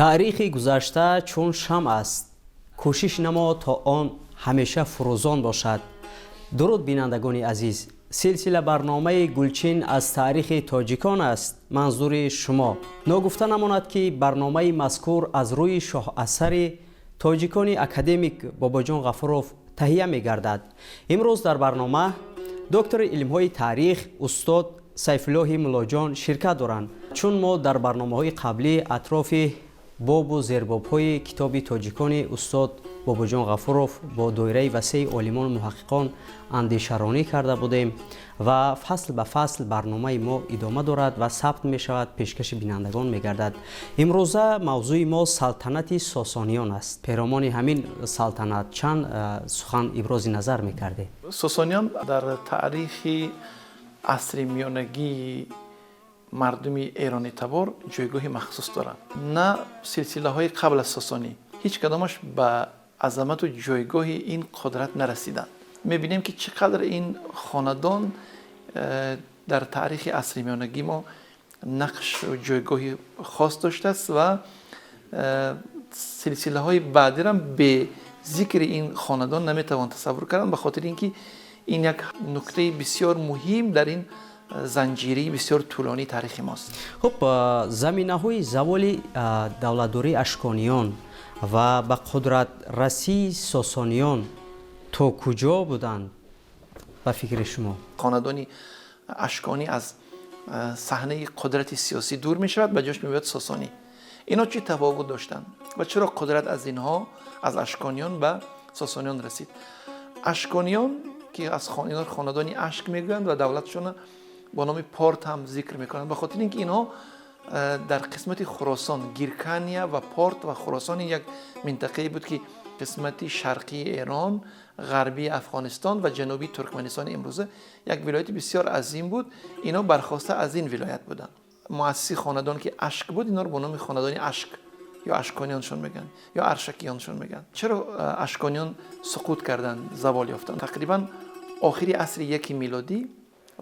تاریخ گذشته چون شمع است، کوشش نما تا آن همیشه فروزان باشد. درود بینندگان عزیز، سلسله برنامه گلچین از تاریخ تاجیکان است. منظور شما ناگفته نماند که برنامه مذکور از روی شاه اثر تاجیکان اکادمیک باباجان غفوروف تهیه می گردد. امروز در برنامه دکتر علم‌های تاریخ استاد سیف الله ملاجان شرکت دارند. چون ما در برنامه‌های قبلی اطراف باب و زیرباب‌های کتاب تاجیکان استاد باباجان غفوروف با دایره وسیع عالمان محققان اندیشه‌رانی کرده بودیم و فصل به فصل برنامه ما ادامه دارد و ثبت می شود، پیشکش بینندگان می گردد. امروزه موضوع ما سلطنت ساسانیان است. پیروان همین سلطنت چند سخن ابراز نظر می کرده. ساسانیان در تاریخ عصر میانگی مردم ایرانی تبار جایگاه مخصوص دارند. نه سلسله های قبل از ساسانی هیچ کدامش به عظمت و جایگاه این قدرت نرسیدند. میبینیم که چقدر این خاندان در تاریخ عصر میانگی ما نقش و جایگاه خاص داشته است و سلسله های بعدی را به ذکر این خاندان نمیتوان تصور کردن، به خاطر اینکه این یک نکته بسیار مهم در این زنجیره بسیار طولانی تاریخ ماست. خب زمینه های زوال دولتداری اشکانیان و به قدرت رسی ساسانیان تا کجا بودند به فکر شما؟ خاندان اشکانی از صحنه قدرت سیاسی دور می شود، به جاش می بیاد ساسانی. اینا چه تفاوت داشتند و چرا قدرت از اینها از اشکانیان به ساسانیان رسید؟ اشکانیان که از خاندانی اشک میگویند و دولتشون با نام پارت هم ذکر میکنند، به خاطر اینکه اینها در قسمت خراسان، گیرکانیا و پارت و خراسان یک منطقه بود که قسمت شرقی ایران، غربی افغانستان و جنوبی ترکمنستان امروزه یک ولایت بسیار عظیم بود. اینا برخواسته از این ولایت بودند. مؤسسی خاندان که اشک بود، اینا رو با نام خاندان اشک یا اشکانیانشون میگن یا ارشکیانشون میگن. چرا اشکانیان سقوط کردن، زوال یافتن؟ تقریبا آخری عصر 1 میلادی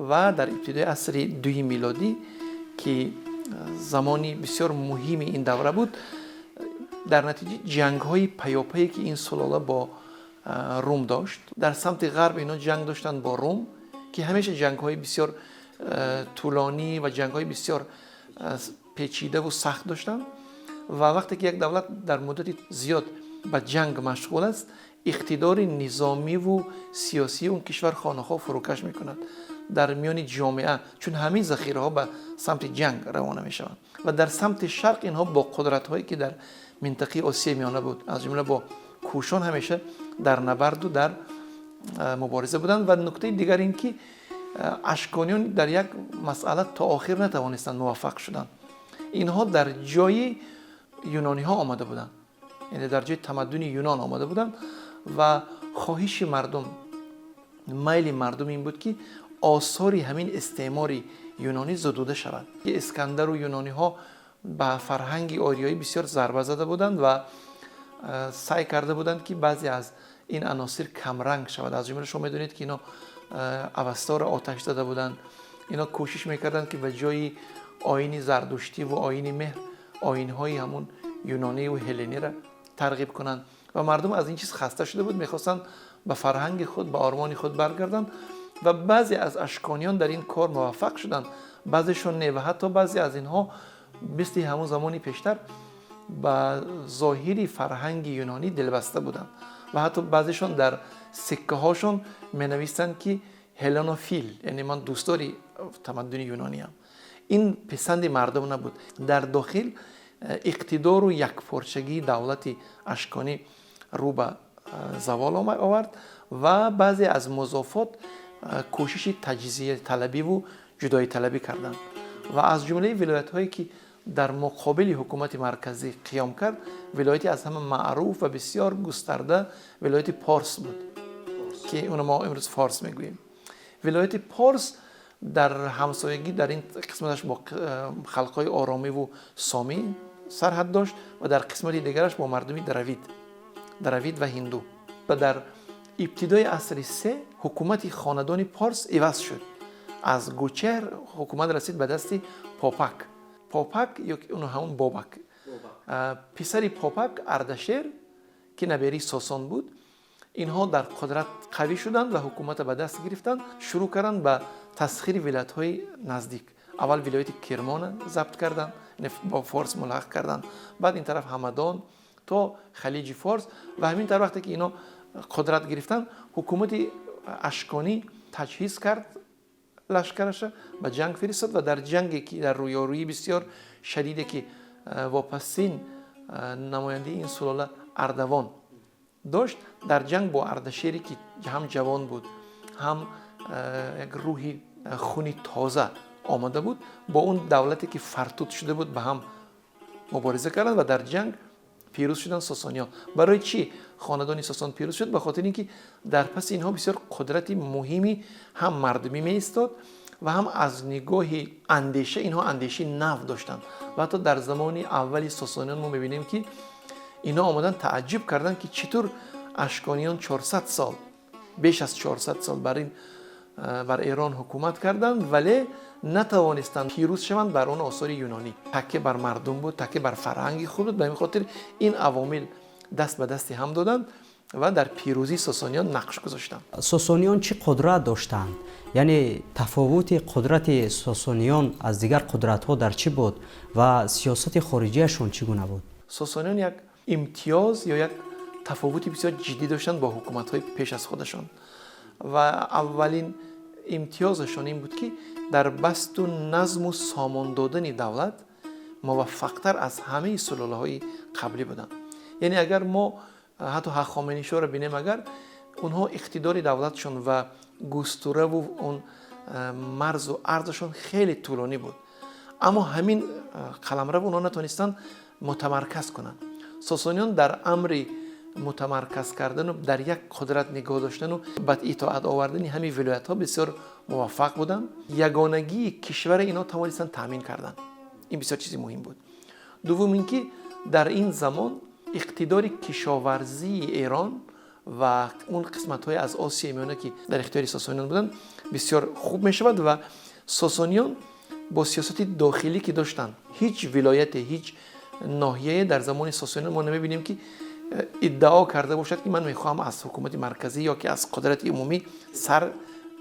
و در ابتدای عصر 2 میلادی که زمانی بسیار مهم این دوره بود، در نتیجه جنگ های پیاپی که این سلاله با روم داشت. در سمت غرب اینا جنگ داشتن با روم که همیشه جنگ های بسیار طولانی و جنگ های بسیار پیچیده و سخت داشتن و وقتی که یک دولت در مدت زیاد به جنگ مشغول است، اقتدار نظامی و سیاسی اون کشور خانه‌ها فروکش میکند در میان جامعه، چون همین ذخیره ها به سمت جنگ روانه میشوند. و در سمت شرق اینها با قدرت هایی که در منطقه آسیای میانه بود، از جمله با کوشان، همیشه در نبرد و در مبارزه بودند. و نکته دیگر این که اشکانیان در یک مسئله تا آخر نتوانستند موفق شدند. اینها در جای یونانی ها آمده بودند، یعنی در جای تمدن یونان آمده بودند و خواهش مردم، میل مردم این بود که آثار همین استعمار یونانی زدوده شود. اسکندر و یونانی ها به فرهنگ آریایی بسیار ضربه زده بودند و سعی کرده بودند که بعضی از این عناصر کمرنگ شود. از جمله شما میدونید که اینا اوستا را آتش زده بودند. اینا کوشش میکردند که به جای آیین زردشتی و آیین مهر، آیین‌های همون یونانی و هلنی را ترغیب کنند و مردم از این چیز خسته شده بود، میخواستند به فرهنگ خود، به آرمان خود برگردند و بعضی از اشکانیان در این کار موفق شدند. بعضیشون نه و حتی بعضی از اینها مثل همون زمانی پیشتر به ظاهری فرهنگ یونانی دلبسته بودند و حتی بعضیشون در سکه هاشون می نویسند که هلنوفیل، یعنی من دوستداری تمدن یونانی هم. این پسند مردم نبود. در داخل اقتدار و یکپارچگی دولت اشکانی رو به زوال آورد و بعضی از مضافات کوشش تجزیه طلبی و جدایی طلبی کردند و از جمله ولایت هایی که در مقابل حکومت مرکزی قیام کرد، ولایتی از همه معروف و بسیار گسترده ولایت پارس بود که اون ما امروز فارس میگوییم. ولایت پارس در همسایگی در این قسمتش با خلقای آرامی و سامی سرحد داشت و در قسمت دیگرش با مردمی دراوید و هندو. و در ابتدای عصر 3 حکومت خاندان پارس عوض شد. از گوچر حکومت رسید به دست پاپک یا اون همون بابک پسری پاپک اردشیر که نبیری ساسان بود، اینها در قدرت قوی شدند و حکومت به دست گرفتند. شروع کردند به تسخیر ولایت‌های نزدیک. اول ولایت کرمان ضبط کردند، با فارس ملحق کردند، بعد این طرف همدان تا خلیج فارس و همین طرف وقتی که اینا قدرت گرفتن، حکومت اشکانی تجهیز کرد لشکرش به جنگ فرستاد و در جنگی که در رویارویی بسیار شدیدی که واپسین نماینده این سلاله اردوان داشت، در جنگ با اردشیری که هم جوان بود هم یک روحی خونی تازه آمده بود، با اون دولتی که فرتوت شده بود به هم مبارزه کردند و در جنگ پیروز شدن ساسانیان. برای چی خاندان ساسان پیروز شد؟ به خاطر اینکه در پس اینها بسیار قدرت مهمی هم مردمی می ایستاد و هم از نگاه اندیشه اینها اندیشه نو داشتند. و حتی در زمان اولی ساسانیان ما می‌بینیم که اینا آمدن تعجب کردند که چطور اشکانیان 400 سال بیش از 400 سال بر ایران حکومت کردند ولی نتوانستند پیروز شوند بر اون آثار یونانی. تکیه بر مردم بود، تکیه بر فرهنگ خود بود. به این خاطر این عوامل دست به دست هم دادند و در پیروزی ساسانیان نقش گذاشتند. ساسانیان چه قدرت داشتند؟ یعنی تفاوت قدرت ساسانیان از دیگر قدرت‌ها در چی بود و سیاست خارجیشون چگونه بود؟ ساسانیان یک امتیاز یا یک تفاوتی بسیار جدی داشتند با حکومت‌های پیش از خودشان و اولین امتیازشان این بود که در بست و نظم و سامان دادن دولت موفق‌تر از همه سلاله‌های قبلی بودند. یعنی اگر ما حتی هخامنشی‌ها را ببینیم، اگر اونها اقتدار دولتشون و گستره و اون مرز و عرضشون خیلی طولانی بود، اما همین قلمرو اونها نتونستن متمرکز کنند. ساسانیان در امر متمرکز کردن و در یک قدرت نگاه داشتن و به اطاعت آوردن همین ولایت ها بسیار موفق بودند. یگانگی کشور اینا توانستن تامین کردن. این بسیار چیزی مهم بود. دوم اینکه در این زمان اقتدار کشاورزی ایران و اون قسمت های از آسیای میانه که در اختیار ساسانیان بودن بسیار خوب می شود و ساسانیان با سیاست داخلی که داشتن، هیچ ولایت، هیچ ناحیه در زمان ساسانیان ما نمیبینیم که ادعا کرده باشد که من میخوام از حکومت مرکزی یا که از قدرت عمومی سر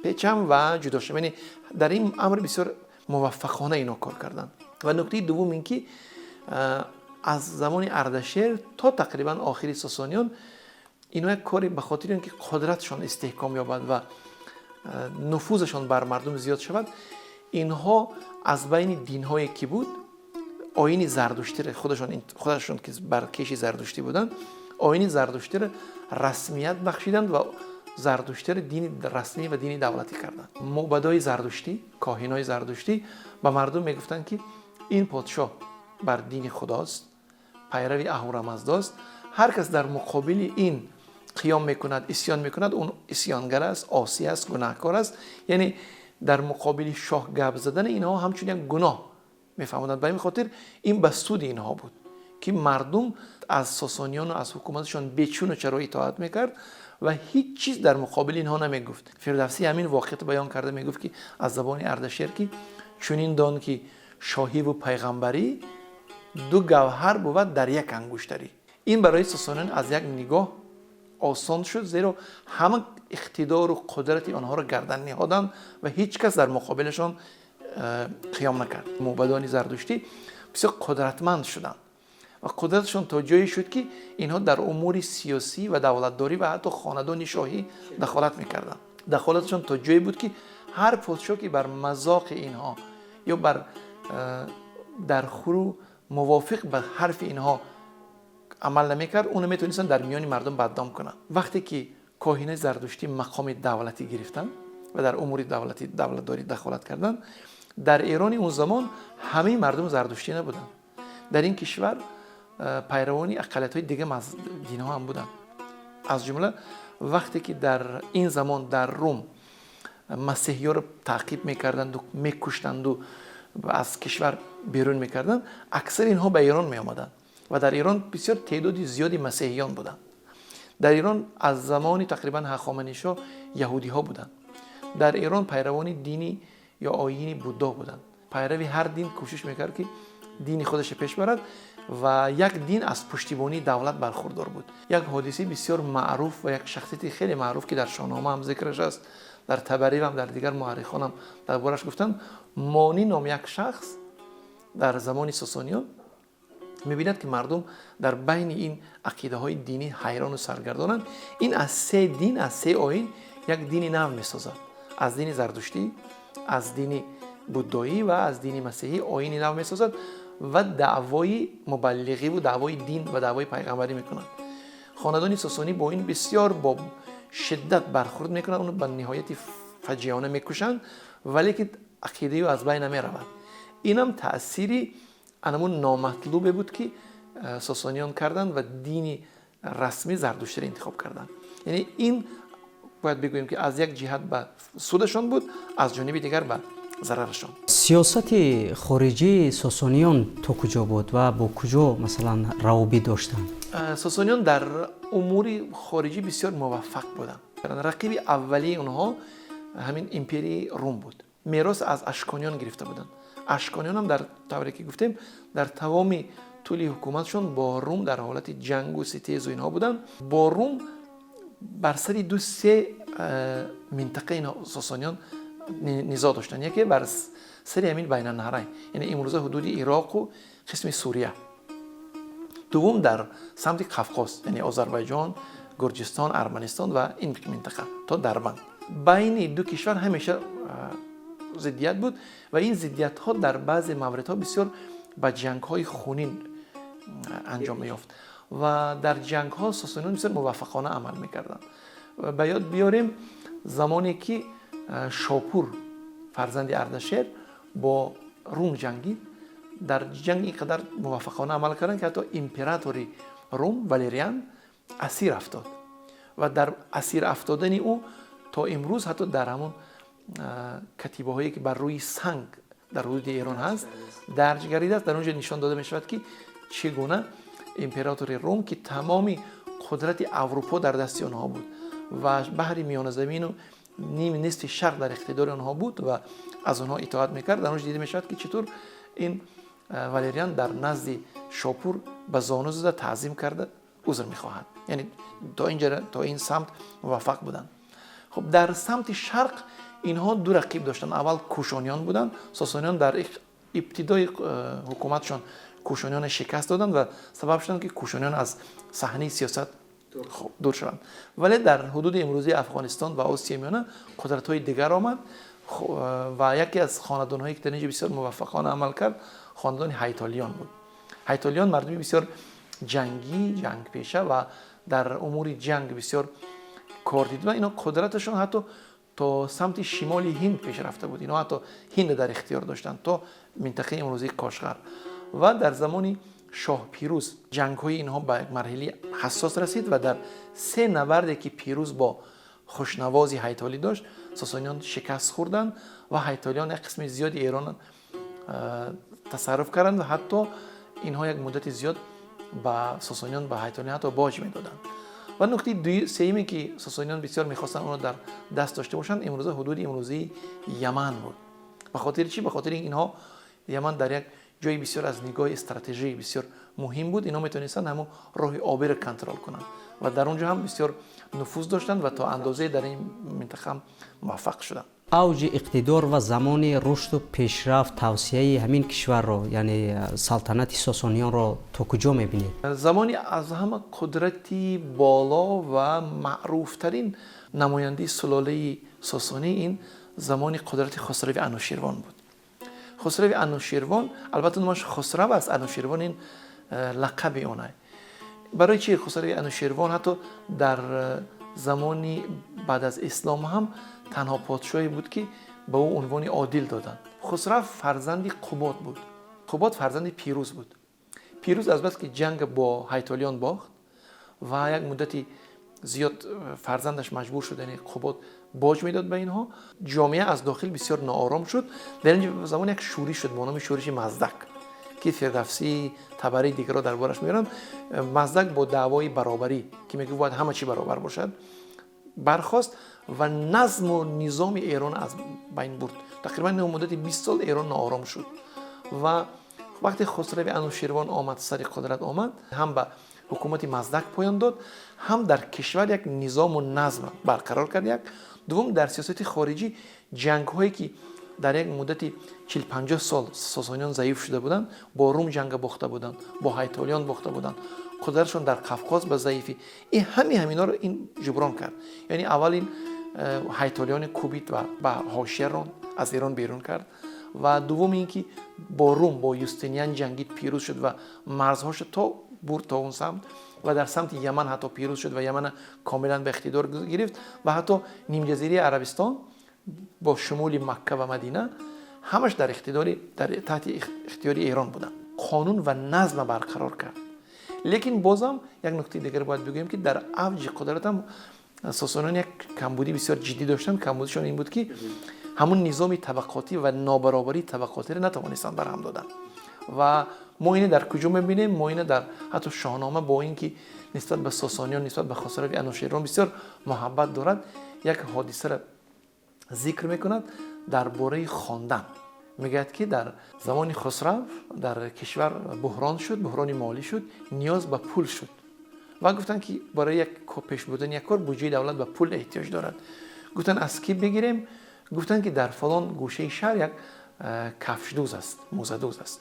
پیچم و جدا شم. یعنی در این امر بسیار موفقانه اینا کار کردن. و نکته دوم این که از زمان اردشیر تا تقریبا آخر ساسانیان اینا یک کاری به خاطر اینکه قدرتشان استحکام یابد و نفوذشان بر مردم زیاد شود، اینها از بین دین‌هایی که بود آیین زردشتی خودشون که بر کشی زردشتی بودن، آیین زردشتی را رسمیت بخشیدند و زردشتی را دین رسمی و دین دولتی کردند. معبدای زردشتی، کاهنای زردشتی به مردم میگفتند که این پادشاه بر دین خداست، پیروی اهورامزدا است. هر کس در مقابل این قیام میکند، اسیان میکند، اون اسیانگر است، عاصی است، گناهکار است. یعنی در مقابل شاه گپ زدن اینها همچون یک گناه میفهموندند. به این خاطر این به سود اینها بود که مردم از ساسانیان و از حکومتشان بیچون و چرا اطاعت میکرد و هیچ چیز در مقابل اینها نمیگفت. فردوسی همین واقعیت بیان کرده، میگفت که از زبان اردشیر که چنین دان که شاهی و پیغمبری دو گوهر بود در یک انگشتری. این برای ساسانیان از یک نگاه آسان شد، زیرا همه اقتدار و قدرت آنها را گردن نهادند و هیچ کس در مقابلشان قیام نکرد. موبدان زردشتی بسیار قدرتمند شدند و قدرتشان تا جایی شد که اینها در امور سیاسی و دولتداری و حتی خاندان شاهی دخالت میکردند. دخالتشان تا جایی بود که هر پادشاه که بر مذاق اینها یا بر در خرو موافق به حرف اینها عمل نمیکرد، اونو میتونستن در میان مردم بدنام کنن. وقتی که کاهنای زردشتی مقام دولتی گرفتن و در امور دولتداری دخالت کردن، در ایران اون زمان همه مردم زردشتی نبودن. در این کشور پیروانی اقلیت‌های دیگه از دین‌ها هم بودن. از جمله وقتی که در این زمان در روم مسیحی‌ها رو تعقیب میکردند و میکشتند و از کشور بیرون میکردند، اکثر اینها به ایران میآمدند و در ایران بسیار تعداد زیادی مسیحیان بودند. در ایران از زمان تقریبا هخامنشی‌ها یهودی‌ها بودند. در ایران پیروان دینی یا آیین بودا بودند. پیروی هر دین کوشش میکرد که دین خودش پیش برد. و یک دین از پشتیبانی دولت برخوردار بود. یک حادثه بسیار معروف و یک شخصیت خیلی معروف که در شاهنامه هم ذکرش است، در طبری هم در دیگر مورخان هم دربارش گفتن. مانی نام یک شخص در زمان ساسانیان می‌بیند که مردم در بین این عقیده های دینی حیران و سرگردانند. این از 3 دین، از 3 آیین یک دین نو می‌سازد. از دین زرتشتی، از دین بودایی و از دین مسیحی آیین نو می‌سازد و دعوای مبلغی و دعوای دین و دعوای پیغمبری میکنند. خاندان ساسانی با این بسیار با شدت برخورد میکنند، اونو به نهایت فجیعانه میکشند، ولی که عقیده او از بین نمیرود. این هم تأثیری انمون نامطلوبه بود که ساسانیان کردند و دین رسمی زرتشتی را انتخاب کردند. یعنی این باید بگوییم که از یک جهت به سودشان بود، از جانب دیگر به ضررشان. سیاست خارجی ساسانیان تا کجا بود و با کجا مثلا روابط داشتند؟ ساسانیان در امور خارجی بسیار موفق بودند. رقیب اولی اونها همین امپری روم بود. میراث از اشکانیان گرفته بودند. اشکانیان هم در طوری که گفتیم در تمام طول حکومتشون با روم در حالت جنگ و ستیز و اینها بودند. با روم بر سر 2-3 منطقه ساسانیان نزاع داشتن. یکی بر سر همین بین النهرین، یعنی امروزه حدود عراق و قسم سوریه. دوم در سمت قفقاز، یعنی آذربایجان، گرجستان، ارمنستان و این منطقه تا دربند. بین دو کشور همیشه ضدیت بود و این ضدیت ها در بعض موردها بسیار به جنگ های خونین انجام میافت و در جنگ ها ساسانیان بسیار موفقانه عمل میکردند. به یاد بیاریم زمانی که شاپور فرزند اردشیر با روم جنگید، در جنگ اینقدر موفقانه عمل کردند که حتی امپراتوری روم والریان اسیر افتاد و در اسیر افتادن او تا امروز حتی در همون کتیبه هایی که بر روی سنگ در حدود ایران هست درج گردیده است. در اونجا نشان داده می شود که چگونه امپراتوری روم که تمامی قدرت اروپا در دست آنها بود و بحر میانه زمین و نیم نصف شرق در اقتدار آنها بود و از آنها اطاعت میکرد. در اونجا دیده می شود که چطور این والریان در نزد شاپور به زانو زده تعظیم کرده عذر میخواهد. یعنی تا این سمت موفق بودند. خب در سمت شرق اینها دو رقیب داشتن. اول کوشانیان بودند. ساسانیان در ابتدای حکومتشان کوشانیان شکست دادند و سبب شدند که کوشانیان از صحنه سیاست دور شدند. ولی در حدود امروزی افغانستان و آسیا میانه قدرت‌های دیگر آمد و یکی از خاندان‌هایی که در اینجا بسیار موفقانه عمل کرد خاندان هیتالیان بود. هیتالیان مردمی بسیار جنگی، جنگ پیشه و در امور جنگ بسیار کار دید و اینا قدرتشون حتی تا سمت شمال هند پیش رفته بود. اینا حتی هند در اختیار داشتند تا منطقه امروزی کاشغر. و در زمان شاه پیروز جنگ‌های اینها به یک مرحله حساس رسید و در 3 نبردی که پیروز با خوشنوازی هیتالی داشت ساسانیان شکست خوردند و هیتالیان یک قسم زیادی ایران تصرف کردند و حتی اینها یک مدت زیاد با ساسانیان به هیتالیان حتی باج میدادند. و نکته سومی که ساسانیان بسیار میخواستن اون رو در دست داشته باشند امروزه حدود امروزی یمن بود. به خاطر چی؟ به خاطر اینها یمن در یک جای بسیار از نگاه استراتژی بسیار مهم بود. اینا میتونستن همون راه آبی رو کنترل کنند و در اونجا هم بسیار نفوذ داشتند و تا اندازه در این منطقه هم موفق شدند. اوج اقتدار و زمان رشد و پیشرفت توسعه همین کشور رو یعنی سلطنت ساسانیان رو تا کجا میبینید؟ زمانی از همه قدرتی بالا و معروف ترین نماینده سلاله ساسانی این زمان قدرت خسرو انوشیروان بود. خسرو انوشیروان البته نامش خسرو است، انوشیروان این لقب اونه. برای چی خسرو انوشیروان حتی در زمانی بعد از اسلام هم تنها پادشاهی بود که به او عنوان عادل دادند. خسرو فرزند قباد بود. قباد فرزند پیروز بود. پیروز از بس که جنگ با هیتالیان باخت و یک مدتی زیاد فرزندش مجبور شد یعنی قباد باج میداد به اینها، جامعه از داخل بسیار ناآرام شد. در این زمان یک شورش شد با نام شورش مزدک که فردوسی طبری دیگر را دربارش میگن. مزدک با دعوای برابری که میگه باید همه چی برابر باشد برخاست و نظم و نظام ایران از بین برد. تقریبا مدت 20 سال ایران ناآرام شد و وقتی خسرو انوشیروان آمد سر قدرت آمد هم به حکومت مزدک پایان داد هم در کشور یک نظام و نظم برقرار کرد. یک دوم در سیاست خارجی جنگ هایی که در یک مدت 40-50 سال ساسانیان ضعیف شده بودند، با روم جنگ باخته بودند، با هیتالیان باخته بودند، قدرتشون در قفقاز به ضعیفی این همینا رو این جبران کرد. یعنی اول این هیتالیان کوبید و به حاشیه ران از ایران بیرون کرد و دوم اینکه با روم با یوستینیان جنگید، پیروز شد و مرزهاش تا برد تا اون سمت و در سمت یمن حتی پیروز شد و یمن کاملا به اقتدار گرفت و حتی نیم جزیره عربستان با شمول مکه و مدینه همش در تحت اختیار ایران بودن. قانون و نظم برقرار کرد. لیکن بازم یک نکته دیگر باید بگویم که در اوج قدرت هم ساسانیان یک کمبودی بسیار جدی داشتن. کمبودشون این بود که همون نظام طبقاتی و نابرابری طبقاتی را نتوانستن برهم دادن و ما اینه در کجا میبینیم؟ ما اینه در حتی شاهنامه با اینکه نسبت به ساسانیان نسبت به خسرو انوشیروان بسیار محبت دارد، یک حادثه را ذکر میکند درباره خواندن. میگه که در زمان خسرو در کشور بحران شد، بحران مالی شد، نیاز به پول شد و گفتن که برای یک پیش بردن یک کار بودجه دولت به پول احتیاج دارد. گفتن از کی بگیریم؟ گفتن که در فلان گوشه شهر یک کفش دوز است، موزه دوز است،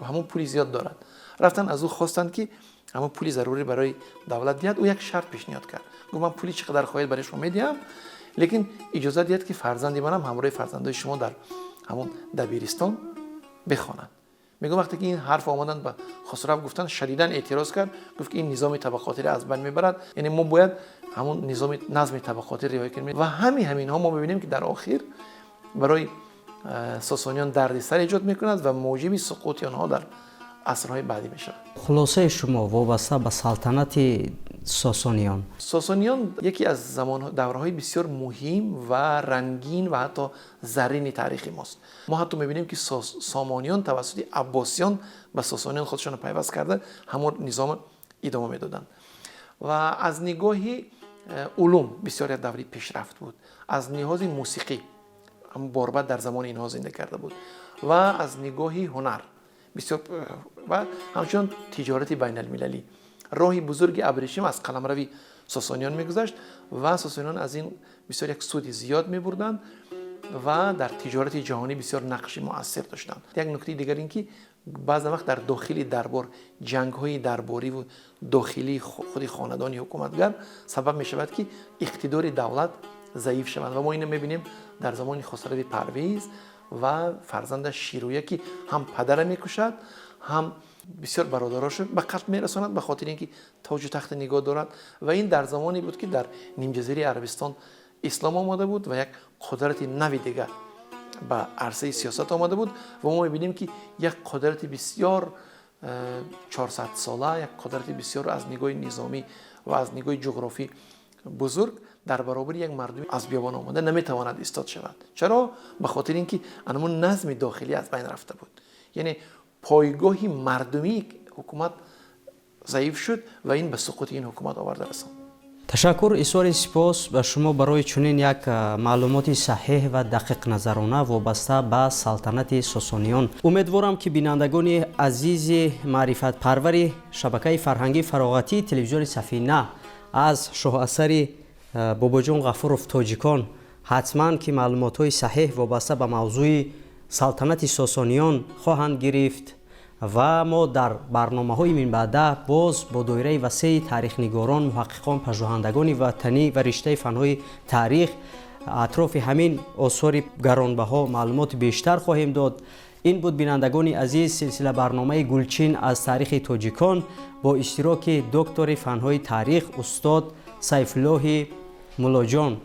همون پولی زیاد دارد. رفتن از او خواستند که همون پولی ضروری برای دولت دهد. او یک شرط پیشنهاد کرد، گفت من پولی چقدر خواهید برای شما میدم، لیکن اجازه دهید که فرزندی منم همراه فرزندای شما در همون دبیرستان بخوانند. میگم وقتی که این حرف آمدن به خسرو گفتن، شدیداً اعتراض کرد، گفت که این نظام طبقاتی را از بین میبرد، یعنی ما باید همون نظم طبقاتی را رعایت کنیم و همین ها ما ببینیم که در آخر برای ساسانیان دردسر ایجاد میکند و موجب سقوط آنها در عصرهای بعدی میشه. خلاصه شما وابسته به سلطنت ساسانیان یکی از دوره‌های بسیار مهم و رنگین و حتی زرین تاریخ ماست. ما حتی میبینیم که سامانیان توسط عباسیان به ساسانیان خودشون پیوست کرده، همون نظام ادامه میدادن و از نگاهی علوم بسیار دوری پیشرفت بود. از نگاه موسیقی هم باربد در زمان اینها زنده کرده بود و از نگاهی هنر بسیار و همچنان تجارت بین المللی. راهی بزرگ ابریشم از قلمروی ساسانیان میگذشت و ساسانیان از این بسیار یک سود زیاد میبردند و در تجارت جهانی بسیار نقش مؤثر داشتند. یک نکته دیگر این که بعض وقت در داخل دربار جنگ‌های درباری و داخلی خود خاندان حکومتگر سبب میشود که اقتدار دولت ضعیف شوند و ما اینو میبینیم در زمان خسرو پرویز و فرزندش شیرویه که هم پدر میکشد هم بسیار برادراش به قتل میرساند به خاطر اینکه تاج و تخت نگاه دارد و این در زمانی بود که در نیم جزیره عربستان اسلام آمده بود و یک قدرت نوی دیگر به عرصه سیاست آمده بود و ما میبینیم که یک قدرت بسیار 400 ساله، یک قدرت بسیار از نگاه نظامی و از نگاه جغرافی بزرگ در برابر یک مردمی از بیابان آمده نمیتواند ایستاد شود. چرا؟ به خاطر اینکه همون نظم داخلی از بین رفته بود. یعنی پایگاهی مردمی حکومت ضعیف شد و این به سقوط این حکومت آورده رساند. تشکر، بسیار سپاس به شما برای چنین یک معلومات صحیح و دقیق نظرانه وابسته به سلطنت ساسانیان. امیدوارم که بینندگان عزیز معرفت پرور شبکه فرهنگی فراغتی تلویزیون سفینه از شاه اثر بابا جان غفورов تاجیکان حتما که معلومات صحیح وابسته به موضوع سلطنت ساسانیان خواهند گرفت و ما در برنامه‌های من بعد باز با دایره وسیع تاریخ نگاران، محققان، پژوهندگان وطنی و رشته فن‌های تاریخ اطراف همین آثار گرانبها معلومات بیشتر خواهیم داد. این بود بینندگان عزیز سلسله برنامه گلچین از تاریخ تاجیکان با اشتراک دکتر فن‌های تاریخ استاد سیفالله ملاجان.